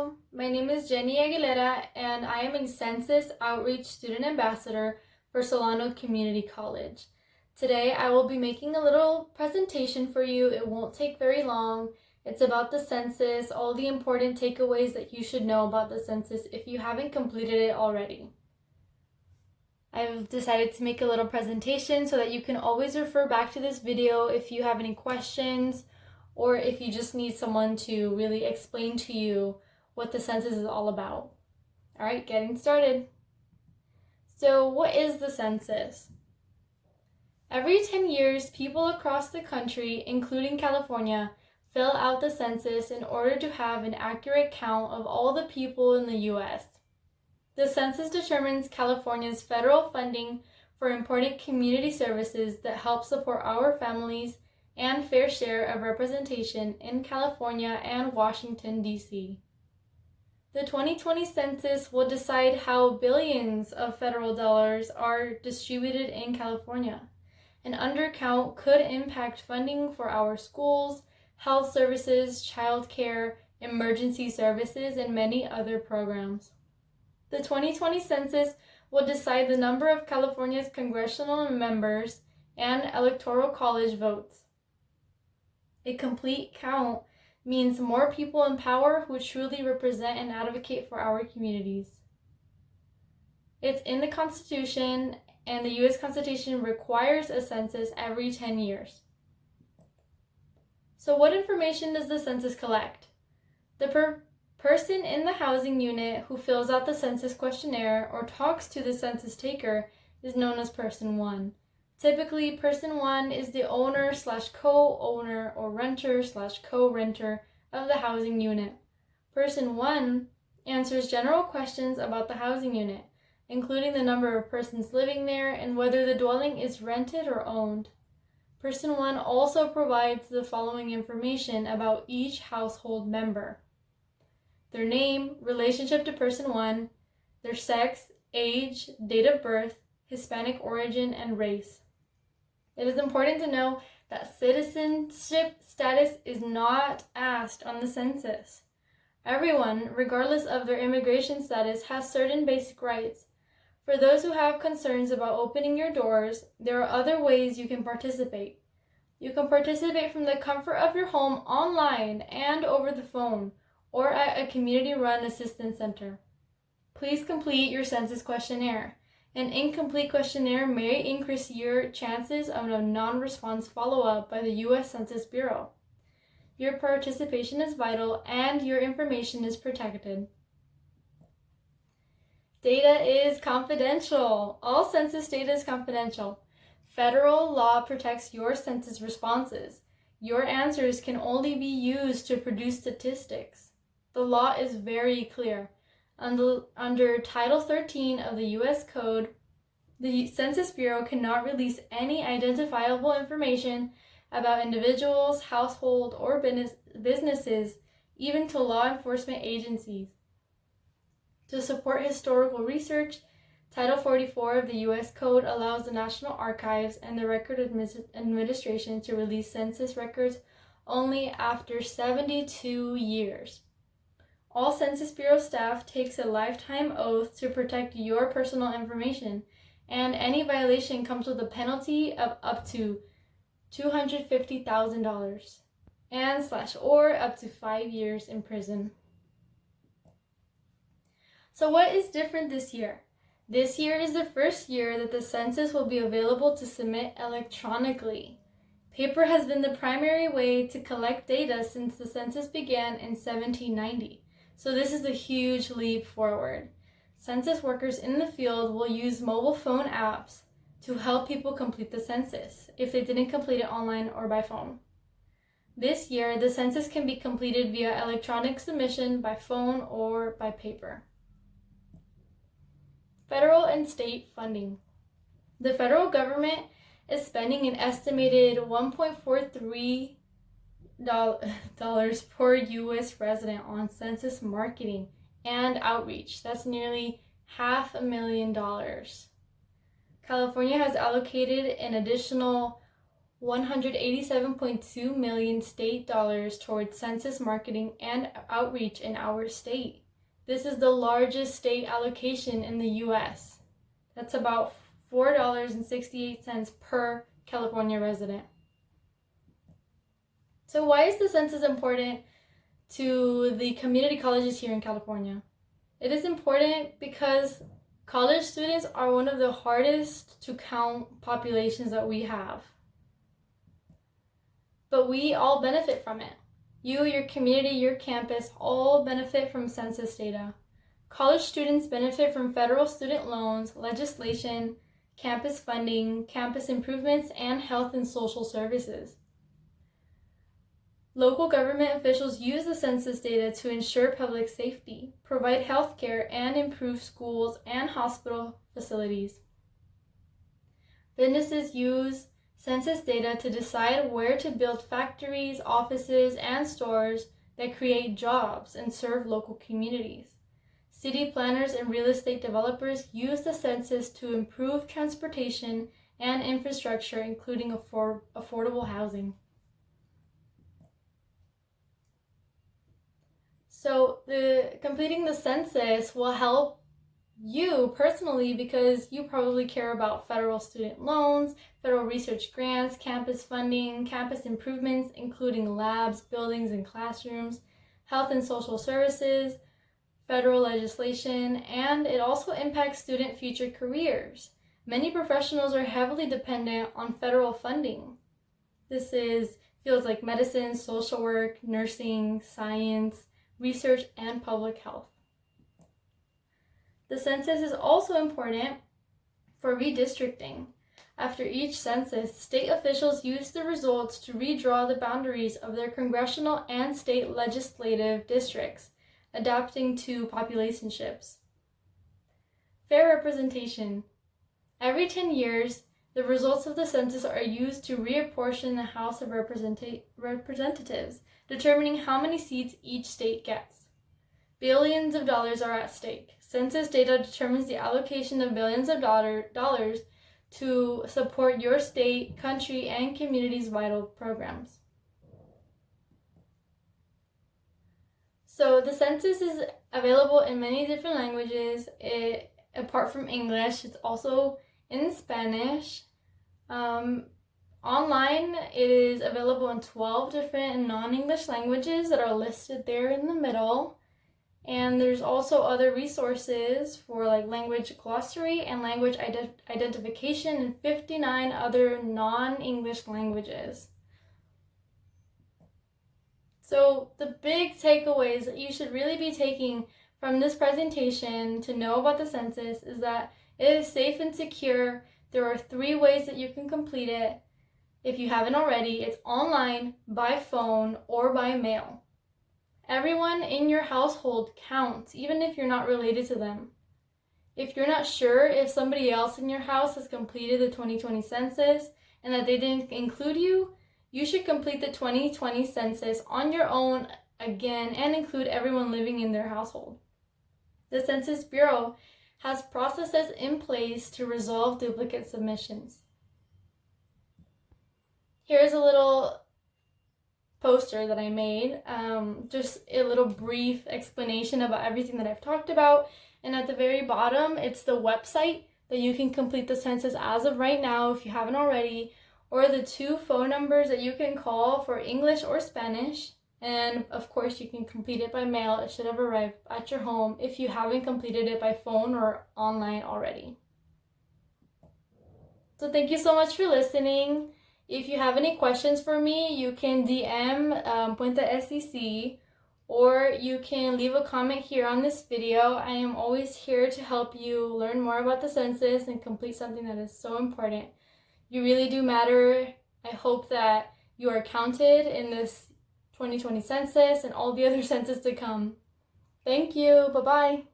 Hello, my name is Jennie and I am a Census Outreach Student Ambassador for Solano Community College. Today I will be making a little presentation for you. It won't take very long. It's about the census, all the important takeaways that you should know about the census if you haven't completed it already. I've decided to make a little presentation so that you can always refer back to this video if you have any questions or if you just need someone to really explain to you what the census is all about. All right, getting started. So what is the census? Every 10 years, people across the country, including California, fill out the census in order to have an accurate count of all the people in the U.S. The census determines California's federal funding for important community services that help support our families and fair share of representation in California and Washington, D.C. The 2020 census will decide how billions of federal dollars are distributed in California. An undercount could impact funding for our schools, health services, child care, emergency services, and many other programs. The 2020 census will decide the number of California's congressional members and electoral college votes. A complete count means more people in power who truly represent and advocate for our communities. It's in the Constitution, and the U.S. Constitution requires a census every 10 years. So what information does the census collect? The person in the housing unit who fills out the census questionnaire or talks to the census taker is known as Person 1. Typically, Person 1 is the owner/co-owner or renter/co-renter of the housing unit. Person 1 answers general questions about the housing unit, including the number of persons living there and whether the dwelling is rented or owned. Person 1 also provides the following information about each household member: their name, relationship to Person 1, their sex, age, date of birth, Hispanic origin, and race. It is important to know that citizenship status is not asked on the census. Everyone, regardless of their immigration status, has certain basic rights. For those who have concerns about opening your doors, there are other ways you can participate. You can participate from the comfort of your home online and over the phone, or at a community-run assistance center. Please complete your census questionnaire. An incomplete questionnaire may increase your chances of a non-response follow-up by the U.S. Census Bureau. Your participation is vital and your information is protected. Data is confidential. All census data is confidential. Federal law protects your census responses. Your answers can only be used to produce statistics. The law is very clear. Under Title 13 of the U.S. Code, the Census Bureau cannot release any identifiable information about individuals, households, or businesses, even to law enforcement agencies. To support historical research, Title 44 of the U.S. Code allows the National Archives and the Record Administration to release census records only after 72 years. All Census Bureau staff takes a lifetime oath to protect your personal information, and any violation comes with a penalty of up to $250,000 or up to 5 years in prison. So what is different this year? This year is the first year that the census will be available to submit electronically. Paper has been the primary way to collect data since the census began in 1790. So this is a huge leap forward. Census workers in the field will use mobile phone apps to help people complete the census if they didn't complete it online or by phone. This year, the census can be completed via electronic submission by phone or by paper. Federal and state funding. The federal government is spending an estimated $1.43 per U.S. resident on census marketing and outreach. That's nearly $500,000. California has allocated an additional $187.2 million state dollars towards census marketing and outreach in our state. This is the largest state allocation in the U.S. That's about $4.68 per California resident. So why is the census important to the community colleges here in California? It is important because college students are one of the hardest to count populations that we have. But we all benefit from it. You, your community, your campus all benefit from census data. College students benefit from federal student loans, legislation, campus funding, campus improvements, and health and social services. Local government officials use the census data to ensure public safety, provide health care, and improve schools and hospital facilities. Businesses use census data to decide where to build factories, offices, and stores that create jobs and serve local communities. City planners and real estate developers use the census to improve transportation and infrastructure, including affordable housing. So completing the census will help you personally because you probably care about federal student loans, federal research grants, campus funding, campus improvements, including labs, buildings, and classrooms, health and social services, federal legislation, and it also impacts student future careers. Many professionals are heavily dependent on federal funding. This is fields like medicine, social work, nursing, science, research, and public health. The census is also important for redistricting. After each census, state officials use the results to redraw the boundaries of their congressional and state legislative districts, adapting to population shifts. Fair representation. Every 10 years, the results of the census are used to reapportion the House of Representatives, determining how many seats each state gets. Billions of dollars are at stake. Census data determines the allocation of billions of dollars to support your state, country, and community's vital programs. So the census is available in many different languages. Apart from English, it's also in Spanish. Online, it is available in 12 different non-English languages that are listed there in the middle. And there's also other resources for like language glossary and language identification in 59 other non-English languages. So the big takeaways that you should really be taking from this presentation to know about the census is that it is safe and secure. There are 3 ways that you can complete it. If you haven't already, it's online, by phone, or by mail. Everyone in your household counts, even if you're not related to them. If you're not sure if somebody else in your house has completed the 2020 census and that they didn't include you, you should complete the 2020 census on your own again and include everyone living in their household. The Census Bureau has processes in place to resolve duplicate submissions. Here's a little poster that I made, just a little brief explanation about everything that I've talked about. And at the very bottom, it's the website that you can complete the census as of right now if you haven't already, or the 2 phone numbers that you can call for English or Spanish. And of course, you can complete it by mail. It should have arrived at your home if you haven't completed it by phone or online already. So thank you so much for listening. If you have any questions for me, you can DM Puente SEC, or you can leave a comment here on this video. I am always here to help you learn more about the census and complete something that is so important. You really do matter. I hope that you are counted in this 2020 census and all the other census to come. Thank you. Bye-bye.